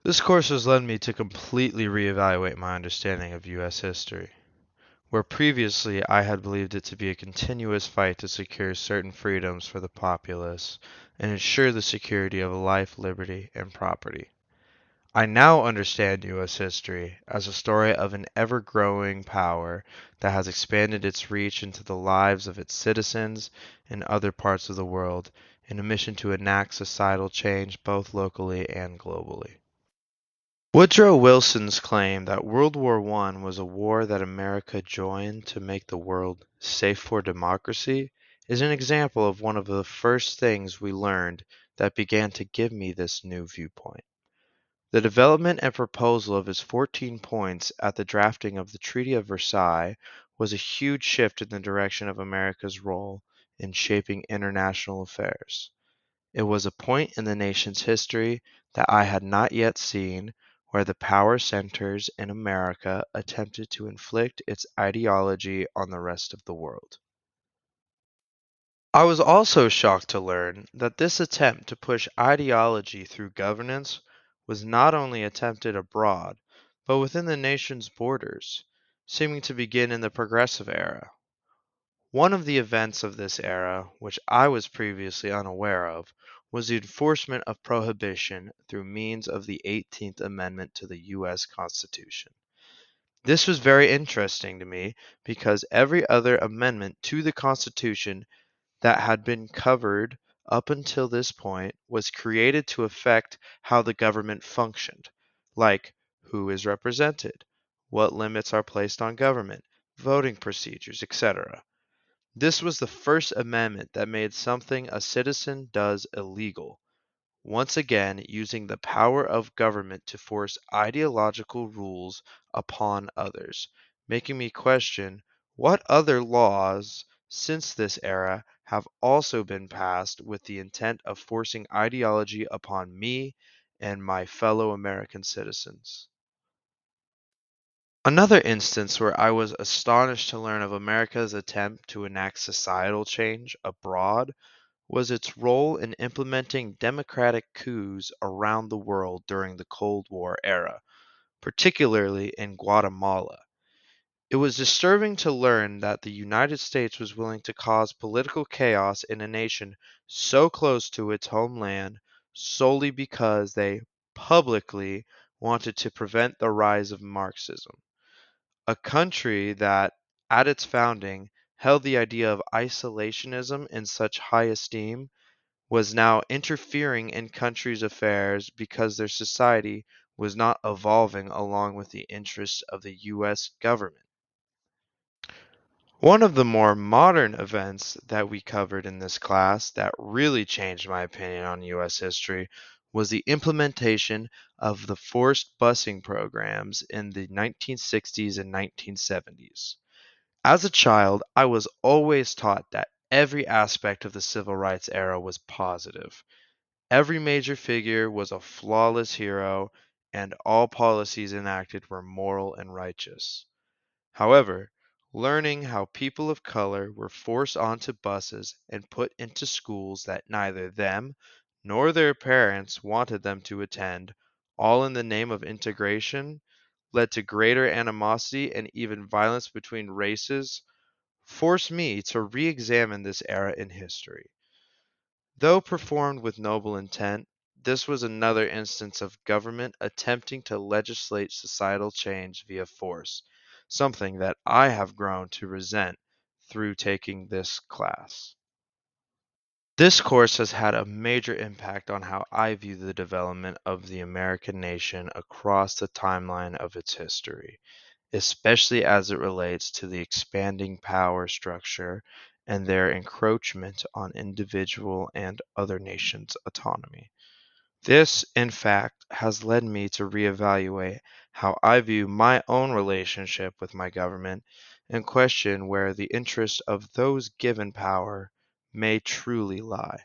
This course has led me to completely reevaluate my understanding of U.S. history. Where previously I had believed it to be a continuous fight to secure certain freedoms for the populace and ensure the security of life, liberty, and property. I now understand U.S. history as a story of an ever growing power that has expanded its reach into the lives of its citizens in other parts of the world in a mission to enact societal change both locally and globally. Woodrow Wilson's claim that World War I was a war that America joined to make the world safe for democracy is an example of one of the first things we learned that began to give me this new viewpoint. The development and proposal of his 14 points at the drafting of the Treaty of Versailles was a huge shift in the direction of America's role in shaping international affairs. It was a point in the nation's history that I had not yet seen where the power centers in America attempted to inflict its ideology on the rest of the world. I was also shocked to learn that this attempt to push ideology through governance was not only attempted abroad, but within the nation's borders, seeming to begin in the Progressive Era. One of the events of this era, which I was previously unaware of, was the enforcement of prohibition through means of the 18th Amendment to the U.S. Constitution. This was very interesting to me because every other amendment to the Constitution that had been covered up until this point was created to affect how the government functioned, like who is represented, what limits are placed on government, voting procedures, etc. This was the First Amendment that made something a citizen does illegal, once again using the power of government to force ideological rules upon others, making me question what other laws since this era have also been passed with the intent of forcing ideology upon me and my fellow American citizens. Another instance where I was astonished to learn of America's attempt to enact societal change abroad was its role in implementing democratic coups around the world during the Cold War era, particularly in Guatemala. It was disturbing to learn that the United States was willing to cause political chaos in a nation so close to its homeland solely because they publicly wanted to prevent the rise of Marxism. A country that, at its founding, held the idea of isolationism in such high esteem was now interfering in countries' affairs because their society was not evolving along with the interests of the U.S. government. One of the more modern events that we covered in this class that really changed my opinion on U.S. history was the implementation of the forced busing programs in the 1960s and 1970s. As a child, I was always taught that every aspect of the civil rights era was positive. Every major figure was a flawless hero, and all policies enacted were moral and righteous. However, learning how people of color were forced onto buses and put into schools that neither them nor their parents wanted them to attend, all in the name of integration, led to greater animosity and even violence between races, forced me to re examine this era in history. Though performed with noble intent, this was another instance of government attempting to legislate societal change via force, something that I have grown to resent through taking this class. This course has had a major impact on how I view the development of the American nation across the timeline of its history, especially as it relates to the expanding power structure and their encroachment on individual and other nations' autonomy. This, in fact, has led me to reevaluate how I view my own relationship with my government and question where the interest of those given power may truly lie.